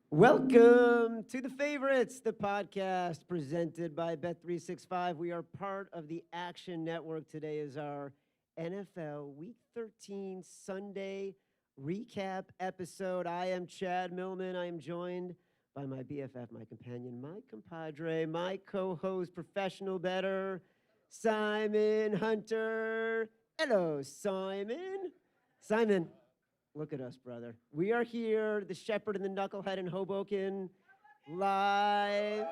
Welcome to The Favorites, the podcast presented by Bet365. We are part of the Action Network. Today is our NFL Week 13 Sunday recap episode. I am Chad Millman. I am joined by my BFF, my companion, my compadre, my co-host, professional bettor, Simon Hunter. Hello, Simon. Simon. Look at us, brother. We are here, the Shepherd and the Knucklehead in Hoboken, live.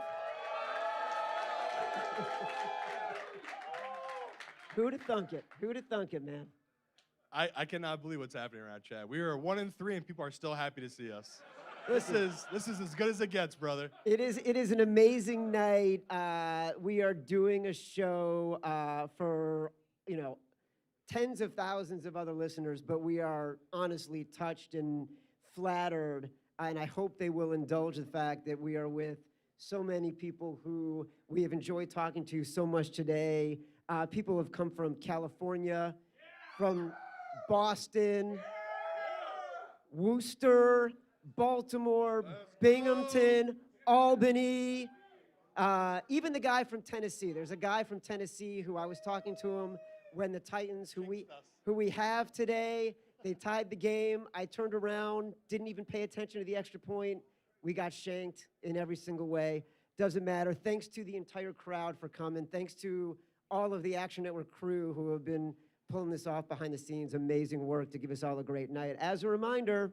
Who'd have thunk it? Who'd have thunk it, man? I cannot believe what's happening around Chad. We are 1-3 and people are still happy to see us. Listen, This is as good as it gets, brother. It is an amazing night. We are doing a show for, tens of thousands of other listeners, but we are honestly touched and flattered, and I hope they will indulge the fact that we are with so many people who we have enjoyed talking to so much today. People have come from California, from Boston, Worcester, Baltimore, Binghamton, Albany, even the guy from Tennessee. There's a guy from Tennessee who I was talking to him when the Titans, who we have today, they tied the game. I turned around, didn't even pay attention to the extra point. We got shanked in every single way. Doesn't matter. Thanks to the entire crowd for coming. Thanks to all of the Action Network crew who have been pulling this off behind the scenes. Amazing work to give us all a great night. As a reminder,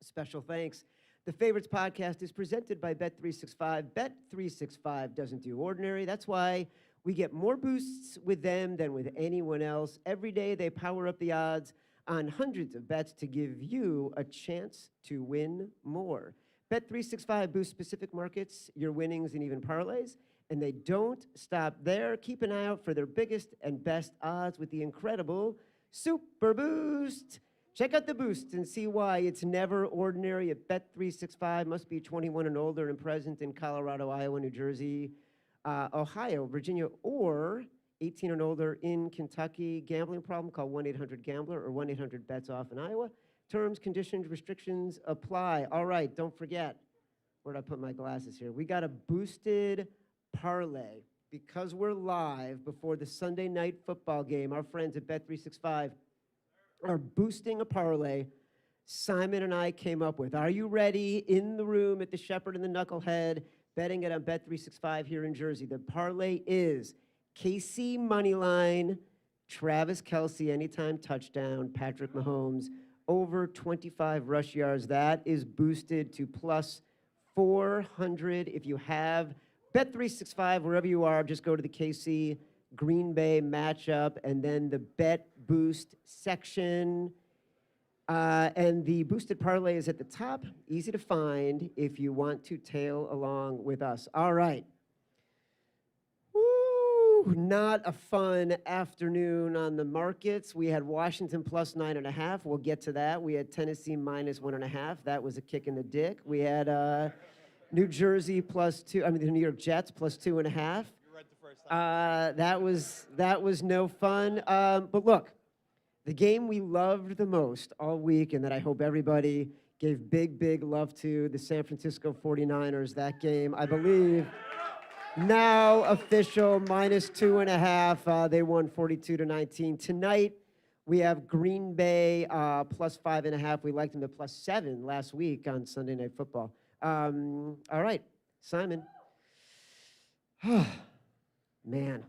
special thanks. The Favorites podcast is presented by Bet365. Bet365 doesn't do ordinary. That's why we get more boosts with them than with anyone else. Every day they power up the odds on hundreds of bets to give you a chance to win more. Bet365 boosts specific markets, your winnings, and even parlays, and they don't stop there. Keep an eye out for their biggest and best odds with the incredible Super Boost. Check out the boost and see why it's never ordinary at Bet365. Must be 21 and older and present in Colorado, Iowa, New Jersey, Ohio, Virginia, or 18 and older in Kentucky. Gambling problem? Call 1-800-GAMBLER or 1-800-BETS-OFF in Iowa. Terms, conditions, restrictions apply. All right, don't forget. Where'd I put my glasses here? We got a boosted parlay. Because we're live before the Sunday night football game, our friends at Bet365 are boosting a parlay Simon and I came up with. Are you ready? In the room at the Shepherd and the Knucklehead, betting it on Bet365 here in Jersey. The parlay is KC Moneyline, Travis Kelce anytime touchdown, Patrick Mahomes over 25 rush yards. That is boosted to plus 400. If you have Bet365, wherever you are, just go to the KC Green Bay matchup and then the Bet Boost section. And the boosted parlay is at the top, easy to find if you want to tail along with us. All right. Woo, not a fun afternoon on the markets. We had Washington plus 9.5. We'll get to that. We had Tennessee minus 1.5. That was a kick in the dick. We had New Jersey plus 2. I mean, the New York Jets plus 2.5. You're right the first time. That was no fun. But look. The game we loved the most all week and that I hope everybody gave big love to, the San Francisco 49ers, that game, I believe, now official, minus 2.5. They won 42-19. Tonight, we have Green Bay plus 5.5. We liked them at plus 7 last week on Sunday Night Football. All right, Simon. Man,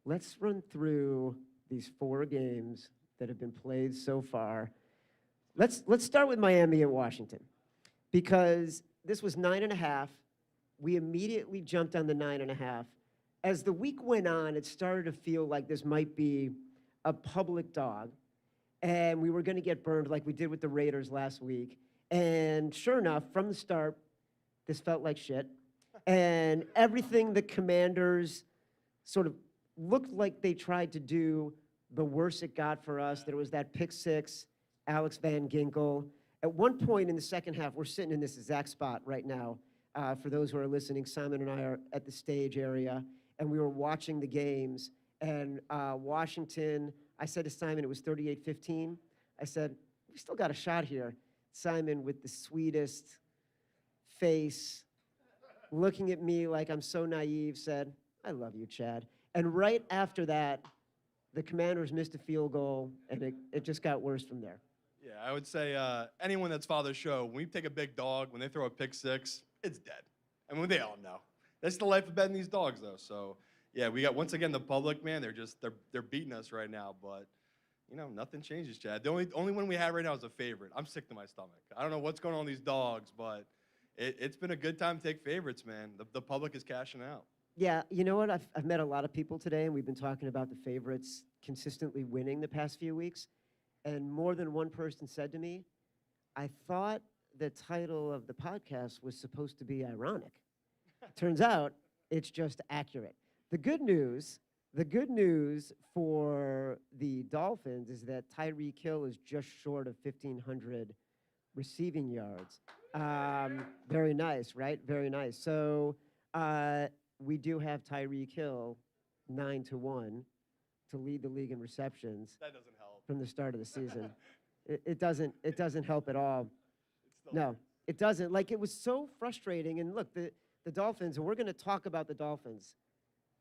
let's run through these 4 games that have been played so far. Let's start with Miami at Washington, because this was 9.5. We immediately jumped on the 9.5. As the week went on, it started to feel like this might be a public dog, and we were going to get burned like we did with the Raiders last week. And sure enough, from the start, this felt like shit. And everything the Commanders sort of looked like they tried to do, the worse it got for us. There was that pick six, Alex Van Ginkel. At one point in the second half, we're sitting in this exact spot right now. For those who are listening, Simon and I are at the stage area, and we were watching the games. And Washington, I said to Simon, it was 38-15. I said, we still got a shot here. Simon, with the sweetest face, looking at me like I'm so naive, said, "I love you, Chad." And right after that, the Commanders missed a field goal, and it just got worse from there. Yeah, I would say anyone that's followed the show, when we take a big dog, when they throw a pick six, it's dead. I mean, they all know. That's the life of betting these dogs, though. So, yeah, we got, once again, the public, man, they're beating us right now. But, you know, nothing changes, Chad. The only one we have right now is a favorite. I'm sick to my stomach. I don't know what's going on with these dogs, but it's been a good time to take favorites, man. The public is cashing out. Yeah, you know what? I've met a lot of people today, and we've been talking about the favorites consistently winning the past few weeks. And more than one person said to me, I thought the title of the podcast was supposed to be ironic. Turns out it's just accurate. The good news for the Dolphins is that Tyreek Hill is just short of 1,500 receiving yards. Very nice, right? Very nice. So we do have Tyreek Hill 9-1 to lead the league in receptions. That doesn't help. From the start of the season. It doesn't help at all. No, it doesn't. Like, it was so frustrating. And look, the Dolphins, and we're going to talk about the Dolphins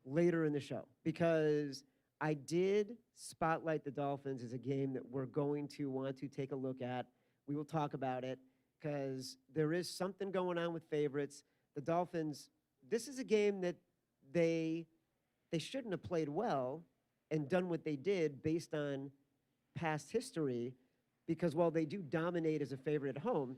later in the show, because I did spotlight the Dolphins as a game that we're going to want to take a look at. We will talk about it because there is something going on with favorites. The Dolphins, this is a game that they shouldn't have played well and done what they did based on past history, because while they do dominate as a favorite at home,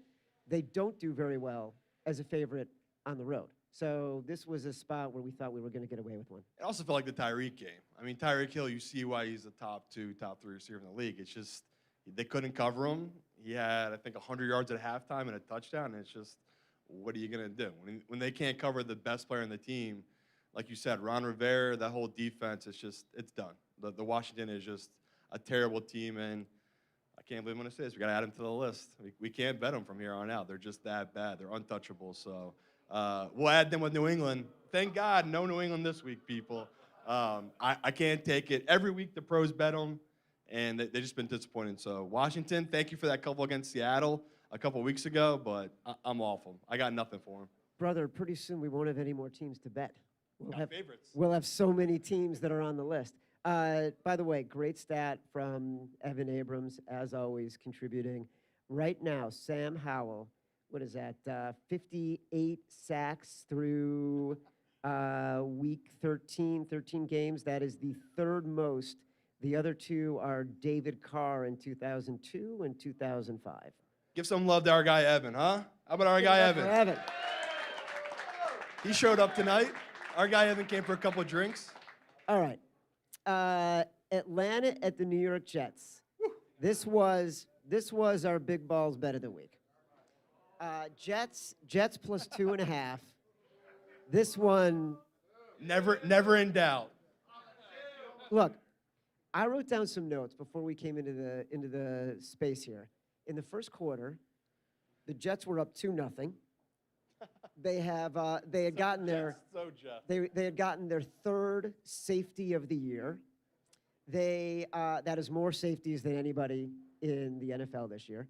they don't do very well as a favorite on the road. So this was a spot where we thought we were going to get away with one. It also felt like the Tyreek game. I mean, Tyreek Hill, you see why he's the top 2, top 3 receiver in the league. It's just they couldn't cover him. He had, I think, 100 yards at halftime and a touchdown. And it's just, what are you going to do? When they can't cover the best player on the team, like you said, Ron Rivera, that whole defense, it's done. The Washington is just a terrible team, and I can't believe I'm going to say this. We got to add them to the list. We can't bet them from here on out. They're just that bad. They're untouchable. So we'll add them with New England. Thank God, no New England this week, people. I can't take it. Every week the pros bet them, and they've just been disappointing. So Washington, thank you for that couple against Seattle a couple weeks ago, but I'm off them. I got nothing for them. Brother, pretty soon we won't have any more teams to bet. Favorites. We'll have so many teams that are on the list. By the way, great stat from Evan Abrams, as always, contributing. Right now, Sam Howell, what is that, 58 sacks through week 13 games. That is the third most. The other two are David Carr in 2002 and 2005. Give some love to our guy Evan, huh? How about our guy Evan? He showed up tonight. Our guy Evan came for a couple of drinks. All right. Atlanta at the New York Jets. This was our big balls bet of the week. Jets plus 2.5. This one. Never in doubt. Look, I wrote down some notes before we came into the space here. In the first quarter, the Jets were up 2-0. They had gotten their third safety of the year. That is more safeties than anybody in the NFL this year.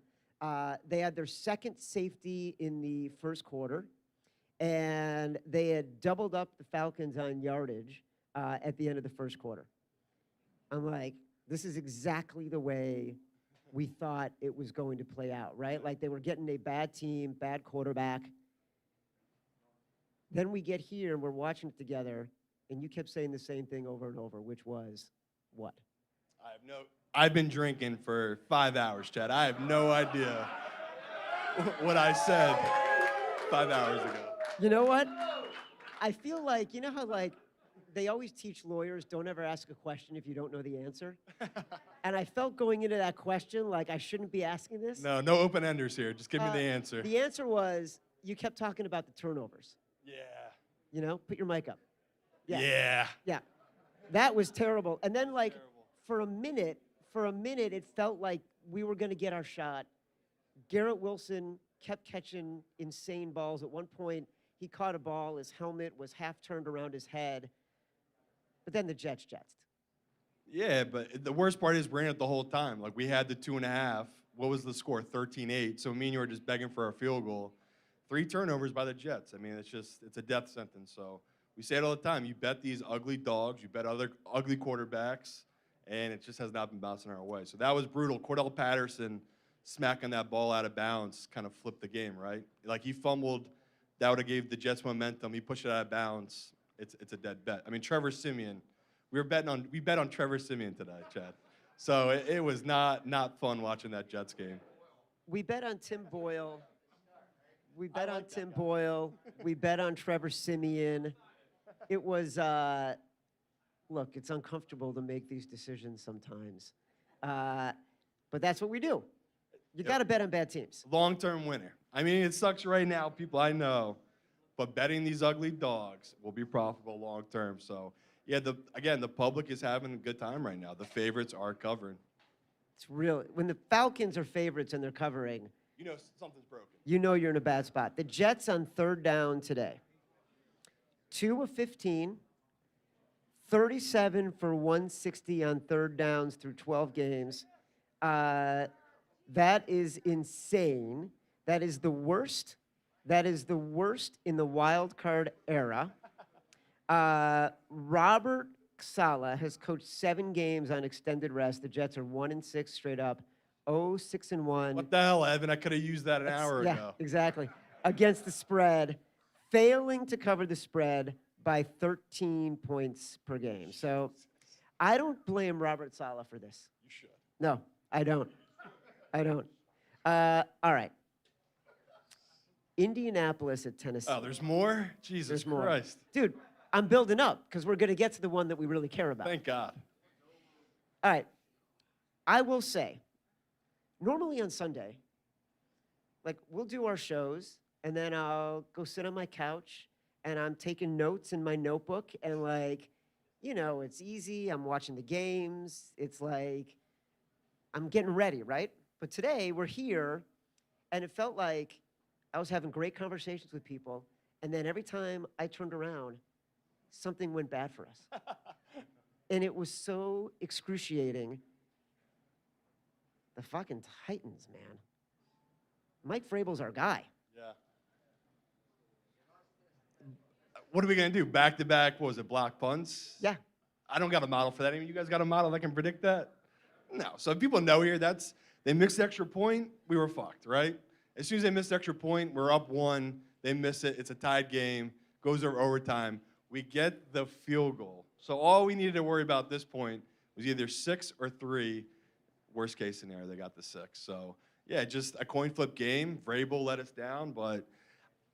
They had their second safety in the first quarter, and they had doubled up the Falcons on yardage at the end of the first quarter. I'm like, this is exactly the way we thought it was going to play out, right? Like, they were getting a bad team, bad quarterback. Then we get here and we're watching it together, and you kept saying the same thing over and over, which was what? I've been drinking for 5 hours, Chad. I have no idea what I said 5 hours ago. You know what? I feel like, you know how, like, they always teach lawyers, don't ever ask a question if you don't know the answer? And I felt going into that question like I shouldn't be asking this. No open-enders here. Just give me the answer. The answer was, you kept talking about the turnovers. Yeah. You know, put your mic up. Yeah. Yeah. That was terrible. And then, like, for a minute, it felt like we were going to get our shot. Garrett Wilson kept catching insane balls. At one point, he caught a ball. His helmet was half turned around his head. But then the Jets jetsed. Yeah, but the worst part is we're in it the whole time. Like, we had the 2.5. What was the score? 13-8. So me and you were just begging for a field goal. 3 turnovers by the Jets. I mean, it's a death sentence. So we say it all the time. You bet these ugly dogs, you bet other ugly quarterbacks, and it just has not been bouncing our way. So that was brutal. Cordell Patterson smacking that ball out of bounds kind of flipped the game, right? Like he fumbled, that would have gave the Jets momentum. He pushed it out of bounds. It's a dead bet. I mean, Trevor Siemian, we bet on Trevor Siemian today, Chad. So it was not fun watching that Jets game. We bet on Tim Boyle. We bet on Tim Boyle. We bet on Trevor Siemian. It was, look, it's uncomfortable to make these decisions sometimes. But that's what we do. You got to bet on bad teams. Long-term winner. I mean, it sucks right now, people, I know. But betting these ugly dogs will be profitable long-term. So, yeah, the public is having a good time right now. The favorites are covering. It's real. When the Falcons are favorites and they're covering, You know something's broken. you know you're in a bad spot. The Jets on third down today. 2 of 15, 37 for 160 on third downs through 12 games. That is insane. That is the worst. That is the worst in the wild card era. Robert Saleh has coached 7 games on extended rest. The Jets are 1-6 straight up, 0-6-1. What the hell, Evan? I could have used that an hour Yeah, ago. exactly. Against the spread, failing to cover the spread by 13 points per game. So I don't blame Robert Saleh for this. You should. No, I don't. I don't. All right. Indianapolis at Tennessee. Oh, there's more? Jesus There's more. Christ. Dude, I'm building up because we're going to get to the one that we really care about. Thank God. All right. I will say, normally on Sunday, like we'll do our shows and then I'll go sit on my couch and I'm taking notes in my notebook and like, you know, it's easy. I'm watching the games. It's like, I'm getting ready, right? But today we're here and it felt like I was having great conversations with people. And then every time I turned around, something went bad for us. And it was so excruciating. The fucking Titans, man. Mike Vrabel's our guy. Yeah. What are we going to do? Back-to-back, what was it, block punts? Yeah. I don't got a model for that. I mean, you guys got a model that can predict that? No. So people know here, they missed the extra point, we were fucked, right? As soon as they missed the extra point, we're up 1, they miss it, it's a tied game, goes over overtime. We get the field goal. So all we needed to worry about at this point was either 6 or 3. Worst case scenario, they got the 6. So, yeah, just a coin flip game. Vrabel let us down, but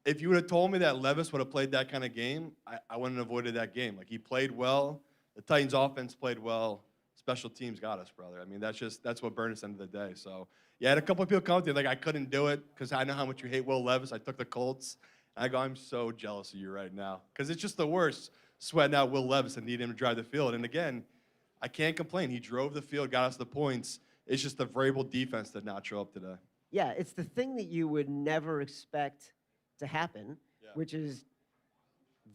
if you would have told me that Levis would have played that kind of game, I wouldn't have avoided that game. Like, he played well. The Titans' offense played well. Special teams got us, brother. I mean, that's what burned us at the end of the day. So, yeah, I had a couple of people come to me like I couldn't do it because I know how much you hate Will Levis. I took the Colts. And I go, I'm so jealous of you right now because it's just the worst sweating out Will Levis and need him to drive the field. And, again, I can't complain. He drove the field, got us the points. It's just the Vrabel defense did not show up today. Yeah, it's the thing that you would never expect to happen, which is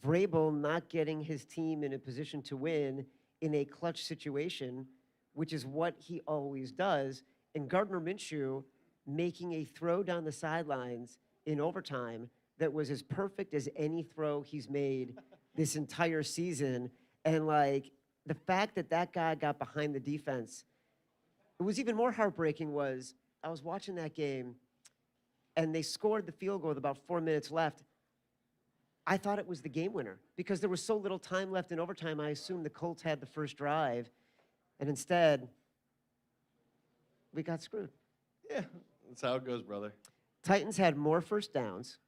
Vrabel not getting his team in a position to win in a clutch situation, which is what he always does. And Gardner Minshew making a throw down the sidelines in overtime that was as perfect as any throw he's made this entire season. And, like, the fact that that guy got behind the defense, it was even more heartbreaking was I was watching that game, and they scored the field goal with about 4 minutes left. I thought it was the game winner because there was so little time left in overtime. I assumed the Colts had the first drive, and instead, we got screwed. Yeah, that's how it goes, brother. Titans had more first downs,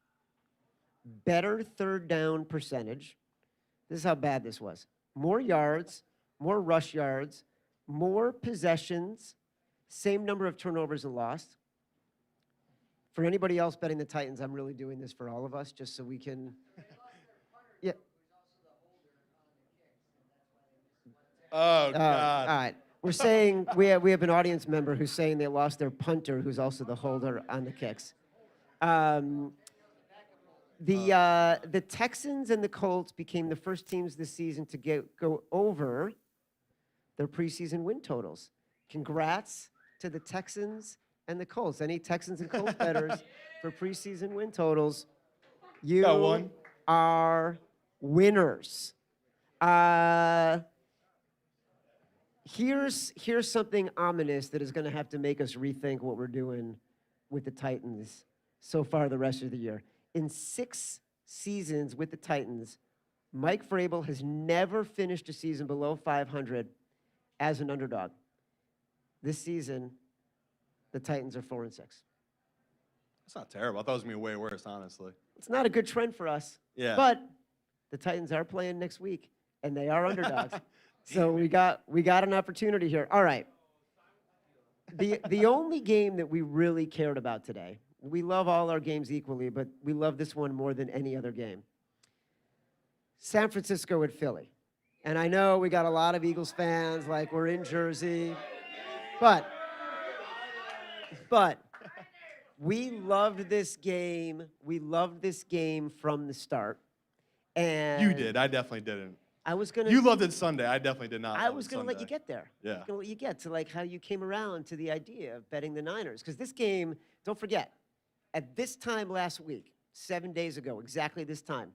better third down percentage. This is how bad this was. More yards, more rush yards, more possessions, same number of turnovers and lost. For anybody else betting the Titans, I'm really doing this for all of us just so we can. Yeah. Oh, God. All right. We're saying we have an audience member who's saying they lost their punter, who's also the holder on the kicks. The Texans and the Colts became the first teams this season to go over their preseason win totals. Congrats to the Texans and the Colts. Any Texans and Colts bettors for preseason win totals? You Got one. are winners. Here's something ominous that is going to have to make us rethink what we're doing with the Titans so far the rest of the year. In 6 seasons with the Titans, Mike Vrabel has never finished a season below 500 as an underdog. This season, the Titans are 4-6. That's not terrible. I thought it was going to be way worse, honestly. It's not a good trend for us. Yeah. But the Titans are playing next week, and they are underdogs. So we got an opportunity here. All right. The only game that we really cared about today, we love all our games equally, but we love this one more than any other game. San Francisco at Philly. And I know we got a lot of Eagles fans, like we're in Jersey, but we loved this game. We loved this game from the start. And You did. I definitely didn't. I was gonna. You loved it Sunday. I definitely did not. I love was it gonna let you Sunday. get there. I Yeah. was gonna let you get to like how you came around to the idea of betting the Niners, because this game, don't forget, at this time last week, 7 days ago, exactly this time,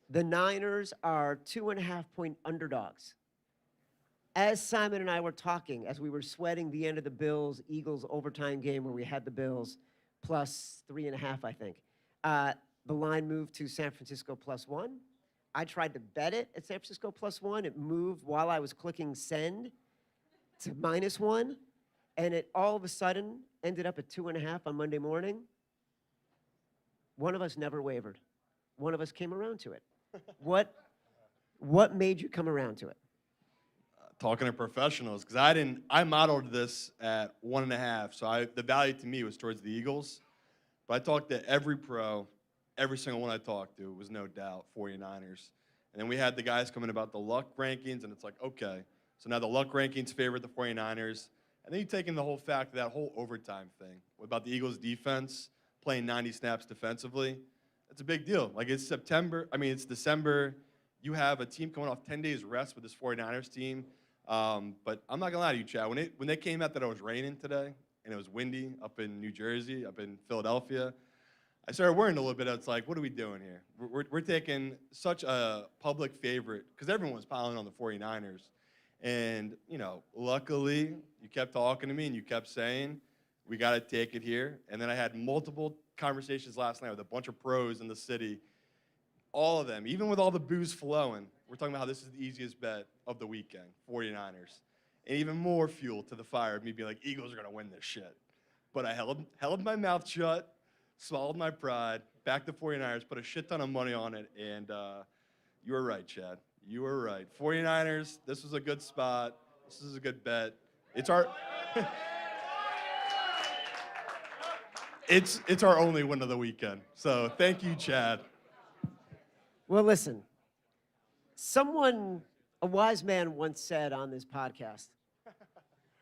the Niners are 2.5-point underdogs. As Simon and I were talking, as we were sweating the end of the Bills-Eagles overtime game where we had the Bills plus 3.5, I think, the line moved to San Francisco +1. I tried to bet it at San Francisco +1. It moved while I was clicking send to -1. And it all of a sudden ended up at 2.5 on Monday morning. One of us never wavered. One of us came around to it. What made you come around to it? Talking to professionals, because I modeled this at 1.5, so the value to me was towards the Eagles. But I talked to every pro, every single one I talked to was no doubt 49ers. And then we had the guys coming about the luck rankings, and it's like, okay, so now the luck rankings favor the 49ers. And then you take in the whole fact of that whole overtime thing about the Eagles defense playing 90 snaps defensively. It's a big deal. Like, it's December. You have a team coming off 10 days rest with this 49ers team. But I'm not going to lie to you, Chad. When they came out that it was raining today and it was windy up in New Jersey, up in Philadelphia, I started worrying a little bit. It's like, what are we doing here? We're taking such a public favorite because everyone was piling on the 49ers. And, luckily, you kept talking to me and you kept saying, we got to take it here. And then I had multiple conversations last night with a bunch of pros in the city. All of them, even with all the booze flowing, we're talking about how this is the easiest bet of the weekend, 49ers. And even more fuel to the fire of me being like, Eagles are going to win this shit. But I held my mouth shut, swallowed my pride, backed the 49ers, put a shit ton of money on it, and you were right, Chad. You were right. 49ers, this was a good spot. This is a good bet. It's our it's our only win of the weekend. So thank you, Chad. Well, listen, a wise man once said on this podcast,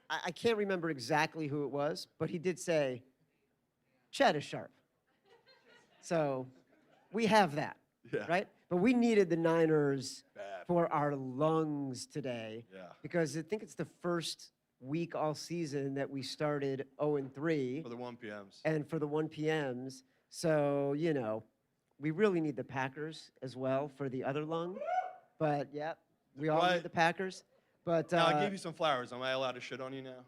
I can't remember exactly who it was, but he did say, Chad is sharp. So we have that, Yeah. right? But we needed the Niners Bad. for our lungs today. Yeah. Because I think it's the first week all season that we started 0-3. For the 1 p.m.s. And for the 1 p.m.s. So, we really need the Packers as well for the other lung. But, yeah, we all need the Packers. But Now, I gave you some flowers. Am I allowed to shit on you now?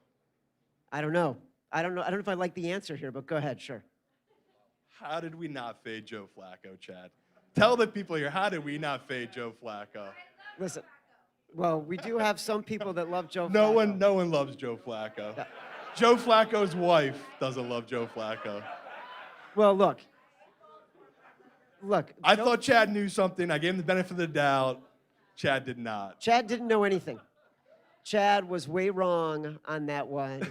I don't know. I don't know if I like the answer here, but go ahead, sure. How did we not fade Joe Flacco, Chad? Tell the people here, how did we not fade Joe Flacco? Listen, well, we do have some people that love Joe Flacco. No one loves Joe Flacco. Yeah. Joe Flacco's wife doesn't love Joe Flacco. Well, look. I thought Chad knew something. I gave him the benefit of the doubt. Chad did not. Chad didn't know anything. Chad was way wrong on that one.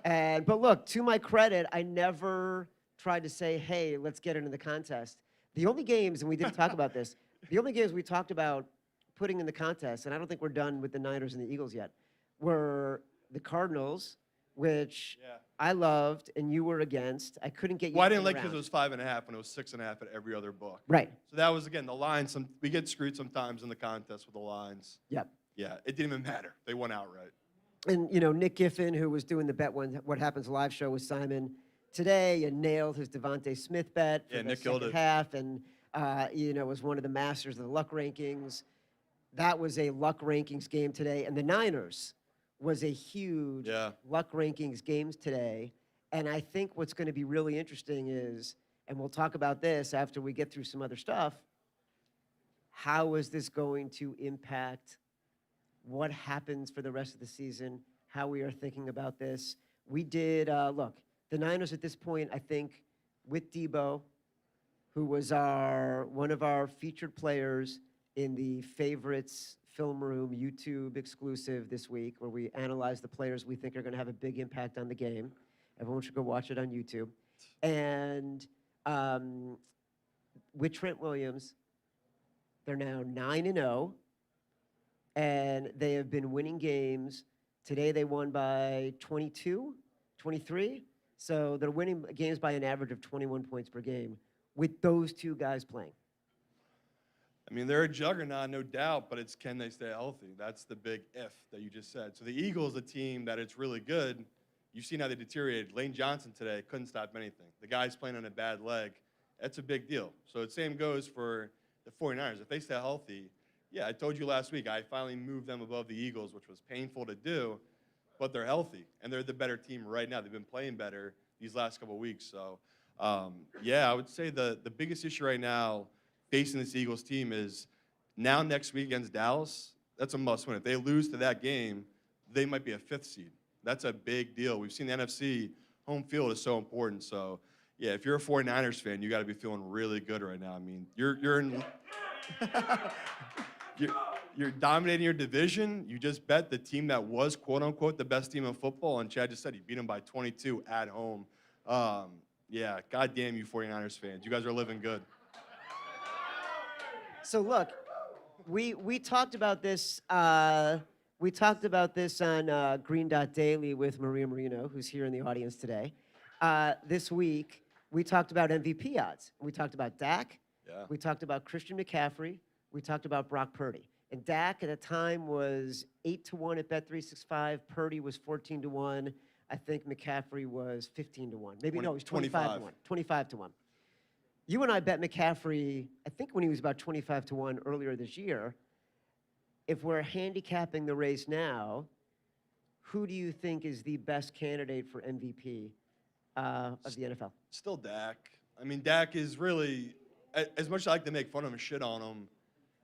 But look, to my credit, I never tried to say, hey, let's get into the contest. The only games, and we didn't talk about this, the only games we talked about putting in the contest, and I don't think we're done with the Niners and the Eagles yet, were the Cardinals, which I loved and you were against. I couldn't get you Well, I to didn't hang like because it around. was 5.5 when it was 6.5 at every other book. Right. So that was, again, the line. We get screwed sometimes in the contest with the lines. Yep. Yeah, it didn't even matter. They won outright. And, Nick Giffen, who was doing the Bet What Happens Live show with Simon, today and nailed his Devontae Smith bet for Yeah, the Nick killed second it. half, and was one of the masters of the luck rankings. That was a luck rankings game today, and the Niners was a huge luck rankings games today. And I think what's going to be really interesting is, and we'll talk about this after we get through some other stuff, how is this going to impact what happens for the rest of the season, how we are thinking about this. We did, look, the Niners at this point, I think, with Debo, who was one of our featured players in the Favorites Film Room YouTube exclusive this week, where we analyze the players we think are going to have a big impact on the game. Everyone should go watch it on YouTube. And with Trent Williams, they're now 9-0, and they have been winning games. Today they won by 22, 23. So they're winning games by an average of 21 points per game with those two guys playing. I mean, they're a juggernaut, no doubt, but it's can they stay healthy? That's the big if that you just said. So the Eagles, a team that it's really good. You've seen how they deteriorated. Lane Johnson today couldn't stop anything. The guy's playing on a bad leg. That's a big deal. So the same goes for the 49ers. If they stay healthy, yeah, I told you last week, I finally moved them above the Eagles, which was painful to do, but they're healthy, and they're the better team right now. They've been playing better these last couple of weeks. So, yeah, I would say the biggest issue right now facing this Eagles team is now next week against Dallas, that's a must-win. If they lose to that game, they might be a 5th seed. That's a big deal. We've seen the NFC, home field is so important. So, yeah, if you're a 49ers fan, you got to be feeling really good right now. I mean, you're in you're dominating your division. You just bet the team that was, quote-unquote, the best team in football, and Chad just said he beat them by 22 at home. Yeah, goddamn you 49ers fans. You guys are living good. So look, we talked about this. We talked about this on Green Dot Daily with Maria Marino, who's here in the audience today. This week, we talked about MVP odds. We talked about Dak. Yeah. We talked about Christian McCaffrey. We talked about Brock Purdy. And Dak at the time was 8-1 at Bet365. Purdy was 14-1. I think McCaffrey was 15-1. Maybe no, he was 25-1. 25-1. You and I bet McCaffrey, I think when he was about 25-1 earlier this year. If we're handicapping the race now, who do you think is the best candidate for MVP of the NFL? Still Dak. I mean, Dak is really, as much as I like to make fun of him and shit on him,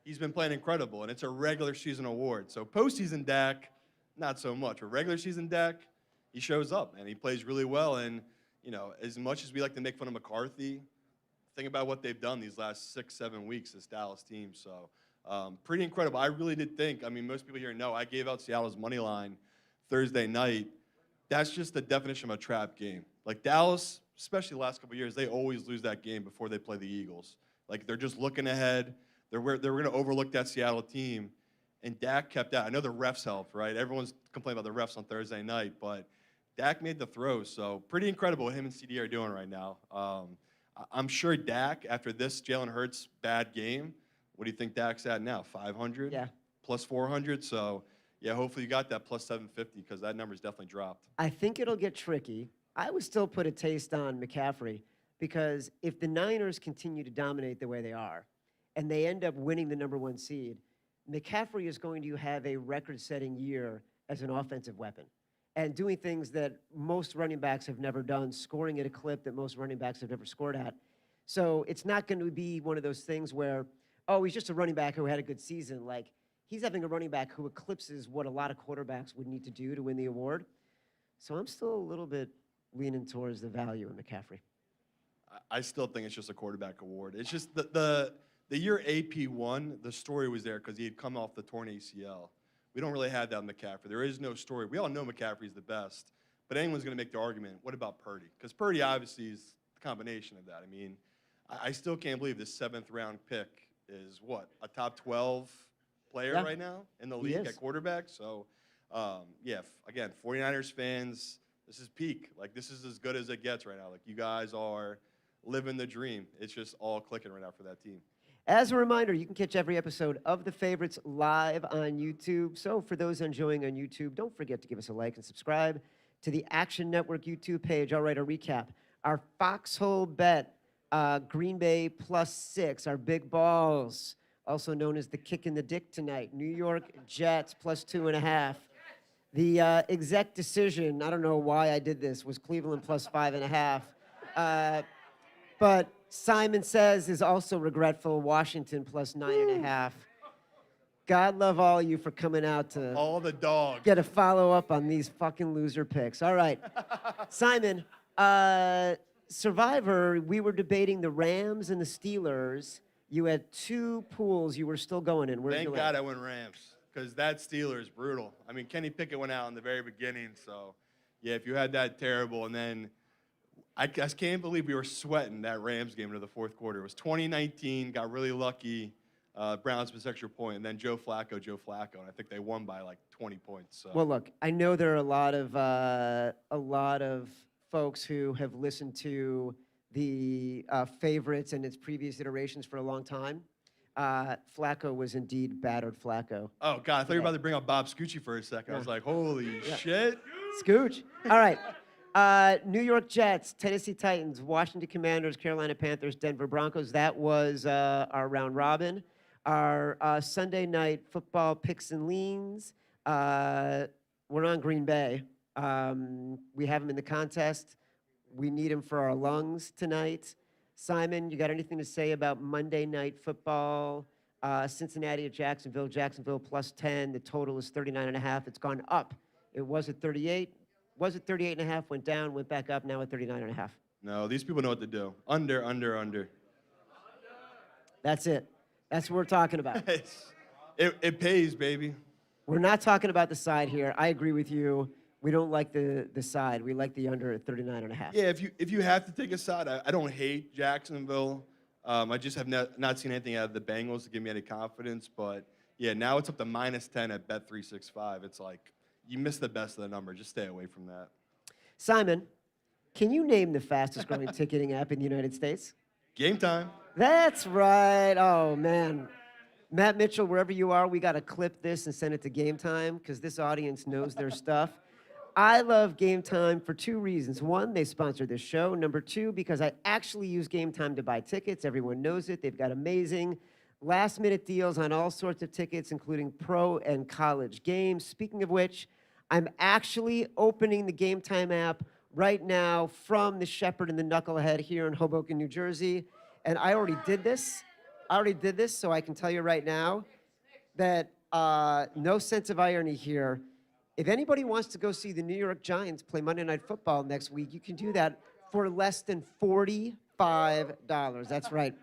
he's been playing incredible, and it's a regular season award. So postseason Dak, not so much. But regular season Dak, he shows up, and he plays really well. And, as much as we like to make fun of McCarthy, think about what they've done these last 6-7 weeks, this Dallas team. So pretty incredible. I really did think, most people here know, I gave out Seattle's money line Thursday night. That's just the definition of a trap game. Like Dallas, especially the last couple of years, they always lose that game before they play the Eagles. Like they're just looking ahead. They're going to overlook that Seattle team, and Dak kept out. I know the refs helped, right? Everyone's complaining about the refs on Thursday night, but Dak made the throws. So pretty incredible what him and CD are doing right now. I'm sure Dak, after this Jalen Hurts bad game, what do you think Dak's at now? 500? Yeah. Plus 400? So, yeah, hopefully you got that plus 750 because that number's definitely dropped. I think it'll get tricky. I would still put a taste on McCaffrey because if the Niners continue to dominate the way they are and they end up winning the #1 seed, McCaffrey is going to have a record-setting year as an offensive weapon and doing things that most running backs have never done, scoring at a clip that most running backs have never scored at. So it's not going to be one of those things where, oh, he's just a running back who had a good season. Like, he's having a running back who eclipses what a lot of quarterbacks would need to do to win the award. So I'm still a little bit leaning towards the value in McCaffrey. I still think it's just a quarterback award. It's just the year AP won, the story was there because he had come off the torn ACL. We don't really have that with McCaffrey. There is no story. We all know McCaffrey's the best, but anyone's going to make the argument, what about Purdy? Because Purdy obviously is the combination of that. I still can't believe this 7th-round pick is, what, a top 12 player right now in the league at quarterback? So, yeah, again, 49ers fans, this is peak. Like, this is as good as it gets right now. Like, you guys are living the dream. It's just all clicking right now for that team. As a reminder, you can catch every episode of The Favorites live on YouTube. So for those enjoying on YouTube, don't forget to give us a like and subscribe to the Action Network YouTube page. All right, a recap. Our foxhole bet, Green Bay +6. Our big balls, also known as the kick in the dick tonight. New York Jets +2.5. The exec decision, I don't know why I did this, was Cleveland +5.5. But Simon says is also regretful, Washington +9.5. God love all you for coming out to All the dogs. get a follow-up on these fucking loser picks. All right. Simon, Survivor, we were debating the Rams and the Steelers. You had 2 pools you were still going in. Where'd Thank you God land? I went Rams, because that Steelers brutal. I mean, Kenny Pickett went out in the very beginning, so yeah, if you had that, terrible. And then I just can't believe we were sweating that Rams game into the fourth quarter. It was 2019, got really lucky. Browns missed extra point, and then Joe Flacco, and I think they won by like 20 points. So. Well, look, I know there are a lot of folks who have listened to the favorites and its previous iterations for a long time. Flacco was indeed battered Flacco. Oh, God, I thought you were about to bring up Bob Scucci for a second. I was like, holy shit. Scooch. All right. New York Jets, Tennessee Titans, Washington Commanders, Carolina Panthers, Denver Broncos. That was our round robin. Our Sunday night football picks and leans. We're on Green Bay. We have him in the contest. We need him for our lungs tonight. Simon, you got anything to say about Monday night football? Cincinnati at Jacksonville. Jacksonville +10. The total is 39.5. It's gone up. It was at 38. Was it 38.5? Went down, went back up. Now at 39.5. No, these people know what to do. Under. That's it. That's what we're talking about. It pays, baby. We're not talking about the side here. I agree with you. We don't like the side. We like the under at 39.5. Yeah, if you have to take a side, I don't hate Jacksonville. I just have not seen anything out of the Bengals to give me any confidence. But, yeah, now it's up to -10 at Bet365. It's like you missed the best of the number. Just stay away from that. Simon, can you name the fastest growing ticketing app in the United States? GameTime. That's right. Oh, man. Matt Mitchell, wherever you are, we got to clip this and send it to GameTime because this audience knows their stuff. I love GameTime for 2 reasons. 1, they sponsor this show. Number 2, because I actually use GameTime to buy tickets. Everyone knows it. They've got amazing last-minute deals on all sorts of tickets, including pro and college games. Speaking of which, I'm actually opening the GameTime app right now from the Shepherd and the Knucklehead here in Hoboken, New Jersey. And I already did this. So I can tell you right now that no sense of irony here. If anybody wants to go see the New York Giants play Monday Night Football next week, you can do that for less than $45. That's right.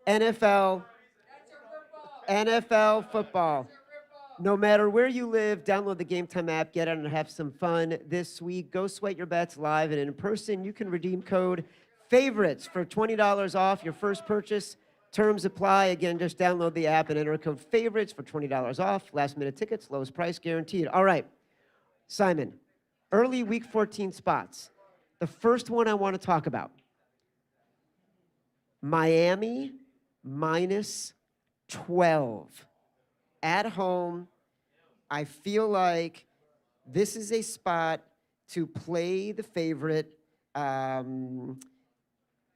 NFL football. No matter where you live, download the GameTime app, get out and have some fun this week. Go sweat your bets live and in person. You can redeem code FAVORITES for $20 off your first purchase. Terms apply. Again, just download the app and enter code FAVORITES for $20 off. Last minute tickets, lowest price guaranteed. All right, Simon, early week 14 spots. The first one I want to talk about, Miami -12. At home, I feel like this is a spot to play the favorite.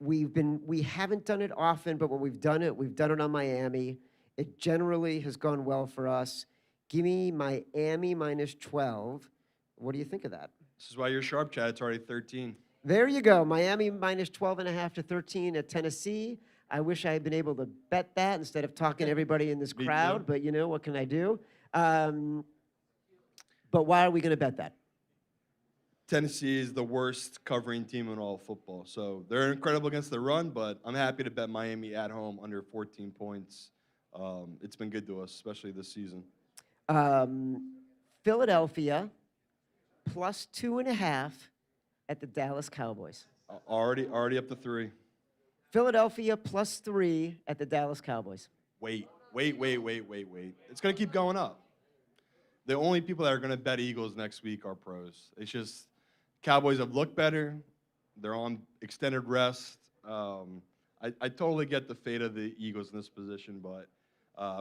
We haven't done it often, but when we've done it on Miami. It generally has gone well for us. Give me Miami -12. What do you think of that? This is why you're sharp, Chad. It's already 13. There you go. Miami -12.5 to 13 at Tennessee. I wish I had been able to bet that instead of talking to everybody in this Me crowd, too. but you know, what can I do? But why are we going to bet that? Tennessee is the worst covering team in all of football. So they're incredible against the run, but I'm happy to bet Miami at home under 14 points. It's been good to us, especially this season. Philadelphia +2.5 at the Dallas Cowboys. Already up to 3. Philadelphia +3 at the Dallas Cowboys. Wait. It's going to keep going up. The only people that are going to bet Eagles next week are pros. It's just Cowboys have looked better. They're on extended rest. I totally get the fate of the Eagles in this position, but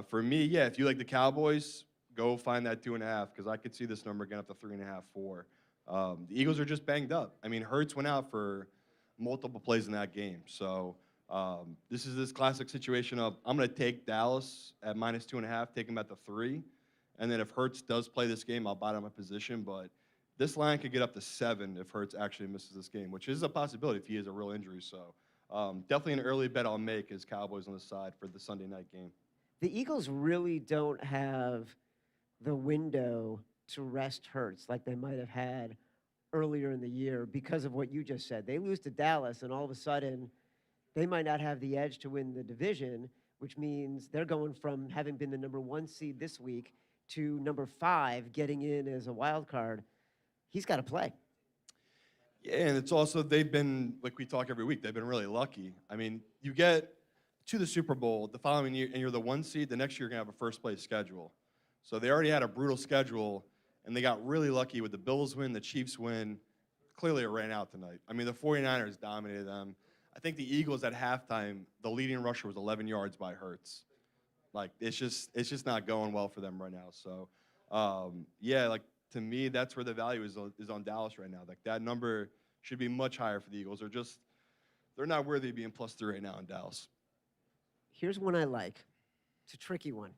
for me, yeah, if you like the Cowboys, go find that 2.5 because I could see this number getting up to 3.5, 4. The Eagles are just banged up. I mean, Hurts went out for multiple plays in that game. So this is this classic situation of I'm going to take Dallas at -2.5, take him at the 3. And then if Hurts does play this game, I'll buy him a position. But this line could get up to 7 if Hurts actually misses this game, which is a possibility if he has a real injury. So definitely an early bet I'll make is Cowboys on the side for the Sunday night game. The Eagles really don't have the window to rest Hurts like they might have had earlier in the year because of what you just said. They lose to Dallas, and all of a sudden, they might not have the edge to win the division, which means they're going from having been the number 1 seed this week to number 5, getting in as a wild card. He's got to play. Yeah, and it's also they've been, like we talk every week, they've been really lucky. I mean, you get to the Super Bowl the following year, and you're the 1 seed, the next year you're going to have a first-place schedule. So they already had a brutal schedule, and they got really lucky with the Bills win, the Chiefs win. Clearly, it ran out tonight. I mean, the 49ers dominated them. I think the Eagles at halftime, the leading rusher was 11 yards by Hurts. Like, it's just not going well for them right now. So, yeah, like, to me, that's where the value is on Dallas right now. Like, that number should be much higher for the Eagles. They're not worthy of being +3 right now in Dallas. Here's one I like. It's a tricky one.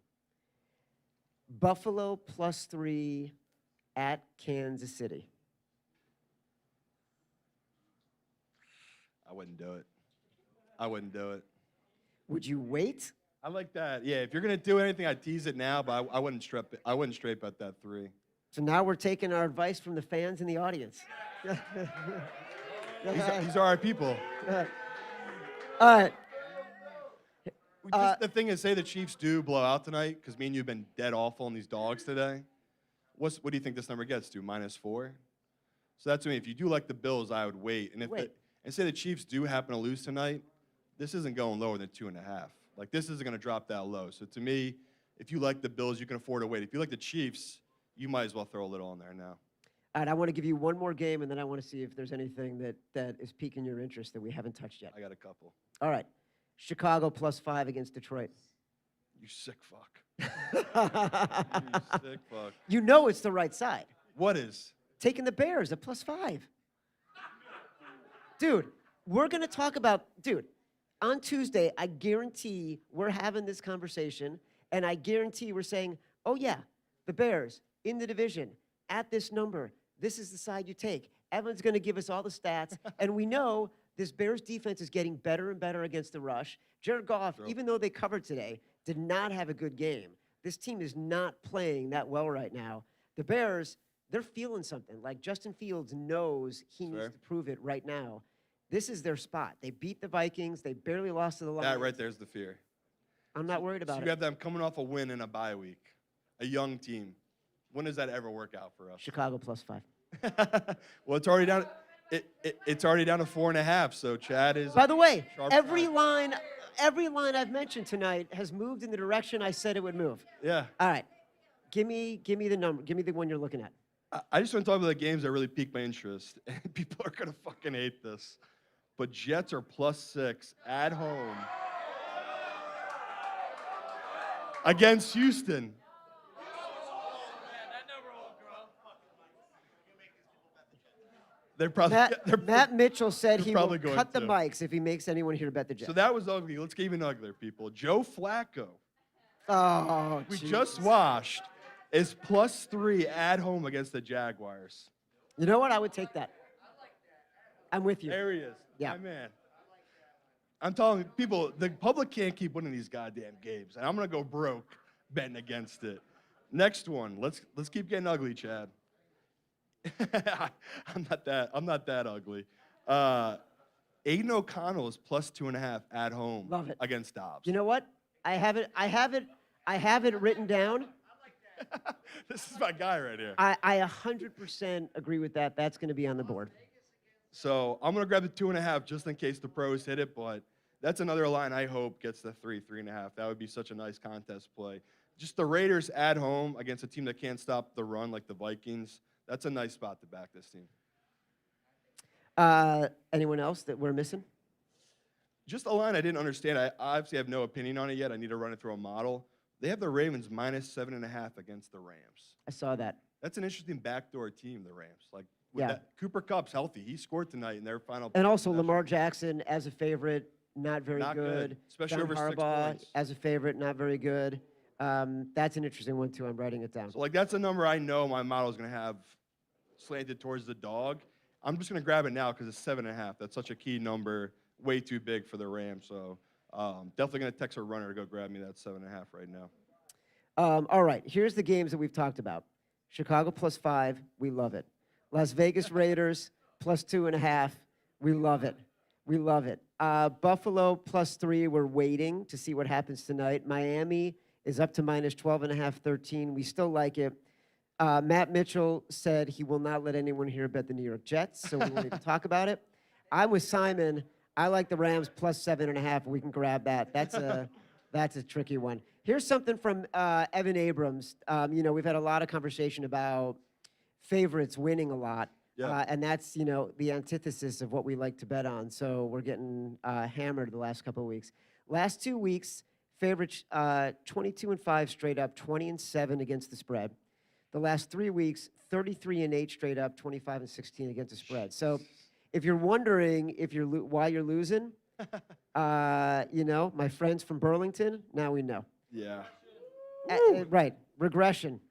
Buffalo +3 at Kansas City. I wouldn't do it. I wouldn't do it. Would you wait? I like that. Yeah, if you're gonna do anything, I'd tease it now, but I wouldn't straight bet that 3. So now we're taking our advice from the fans in the audience. These are our people. All right. The thing is, say the Chiefs do blow out tonight, because me and you have been dead awful on these dogs today. What do you think this number gets to? -4? So that's me. If you do like the Bills, I would wait. And and say the Chiefs do happen to lose tonight, this isn't going lower than 2.5. Like, this isn't going to drop that low. So to me, if you like the Bills, you can afford to wait. If you like the Chiefs, you might as well throw a little on there now. All right, I want to give you one more game, and then I want to see if there's anything that is piquing your interest that we haven't touched yet. I got a couple. All right. Chicago +5 against Detroit. You sick fuck. You sick fuck. You know it's the right side. What is? Taking the Bears at +5. Dude, we're going to talk about, on Tuesday, I guarantee we're having this conversation, and I guarantee we're saying, oh, yeah, the Bears in the division at this number. This is the side you take. Evan's going to give us all the stats, and we know this Bears defense is getting better and better against the rush. Jared Goff, even though they covered today, did not have a good game. This team is not playing that well right now. The Bears, they're feeling something. Like, Justin Fields knows he needs to prove it right now. This is their spot. They beat the Vikings. They barely lost to the Lions. That right there's the fear. I'm not worried about it. You have them coming off a win in a bye week. A young team. When does that ever work out for us? Chicago +5. Well, it's already down. It's already down to 4.5. So Chad is. By the way, every line I've mentioned tonight has moved in the direction I said it would move. Yeah. All right, give me the number. Give me the one you're looking at. I just want to talk about the games that really piqued my interest, and people are gonna fucking hate this. But Jets are +6 at home against Houston. They're probably Matt Mitchell said he will going cut the to. mics if he makes anyone here to bet the Jets. So that was ugly. Let's get even uglier, people. Joe Flacco, Oh, we geez. just watched, is +3 at home against the Jaguars. You know what? I would take that. I'm with you. There he is. Yeah. My man. I'm telling people, the public can't keep winning these goddamn games, and I'm gonna go broke betting against it. Next one. Let's keep getting ugly, Chad. I'm not that ugly. Aiden O'Connell is +2.5 at home. Love it. Against Dobbs. You know what? I have it written down. This is my guy right here. I 100% agree with that. That's going to be on the board. So I'm gonna grab the 2.5 just in case the pros hit it, but that's another line I hope gets the 3.5. That would be such a nice contest play. Just the Raiders at home against a team that can't stop the run like the Vikings. That's a nice spot to back this team. Anyone else that we're missing? Just a line I didn't understand. I obviously have no opinion on it yet. I need to run it through a model. They have the Ravens -7.5 against the Rams. I saw that. That's an interesting backdoor team, the Rams. Like, Yeah. Cooper Kupp's healthy. He scored tonight in their final. And also possession. Lamar Jackson as a favorite, not very Not good, especially John over 6 Harbaugh points. as a favorite, not very good. That's an interesting one too. I'm writing it down. So like that's a number I know my model is going to have slanted towards the dog. I'm just going to grab it now because it's 7.5. That's such a key number, way too big for the Rams. So definitely going to text a runner to go grab me that 7.5 right now. All right, here's the games that we've talked about. Chicago +5, we love it. Las Vegas Raiders +2.5, we love it. We love it. Buffalo +3, we're waiting to see what happens tonight. Miami is up to -12.5, 13. We still like it. Matt Mitchell said he will not let anyone here bet the New York Jets, so we won't even talk about it. I'm with Simon. I like the Rams +7.5. We can grab that. That's a tricky one. Here's something from Evan Abrams. We've had a lot of conversation about favorites winning a lot. Yeah. And that's, the antithesis of what we like to bet on. So we're getting hammered the last couple of weeks. Last 2 weeks, favorites 22-5 straight up, 20-7 against the spread. The last 3 weeks, 33-8 straight up, 25-16 against the spread. So if you're wondering why you're losing, my friends from Burlington, now we know. Yeah. Right, regression.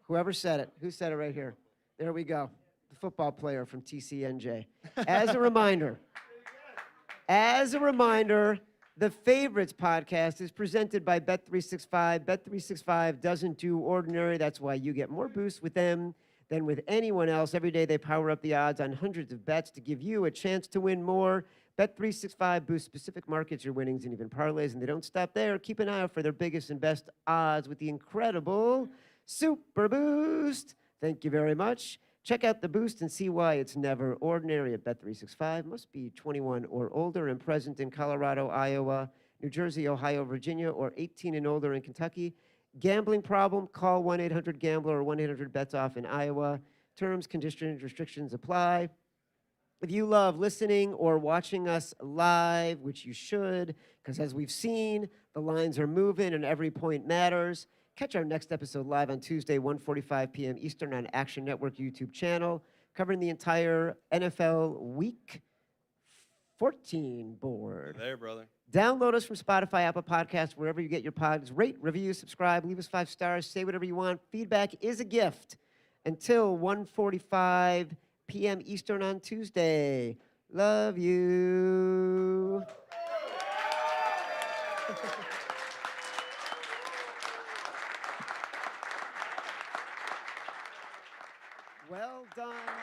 Whoever said it. Who said it right here? There we go. The football player from TCNJ. As a reminder, the Favorites podcast is presented by Bet365. Bet365 doesn't do ordinary. That's why you get more boosts with them than with anyone else. Every day they power up the odds on hundreds of bets to give you a chance to win more. Bet365 boosts specific markets, your winnings, and even parlays, and they don't stop there. Keep an eye out for their biggest and best odds with the incredible Super Boost. Thank you very much. Check out the boost and see why it's never ordinary at Bet365. Must be 21 or older and present in Colorado, Iowa, New Jersey, Ohio, Virginia, or 18 and older in Kentucky. Gambling problem? Call 1-800-GAMBLER or 1-800-BETS-OFF in Iowa. Terms, conditions, restrictions apply. If you love listening or watching us live, which you should, because as we've seen, the lines are moving and every point matters. Catch our next episode live on Tuesday, 1:45 p.m. Eastern on Action Network YouTube channel, covering the entire NFL Week 14 board. There, brother. Download us from Spotify, Apple Podcasts, wherever you get your pods. Rate, review, subscribe, leave us 5 stars, say whatever you want. Feedback is a gift. Until 1:45 p.m. Eastern on Tuesday. Love you. Well done.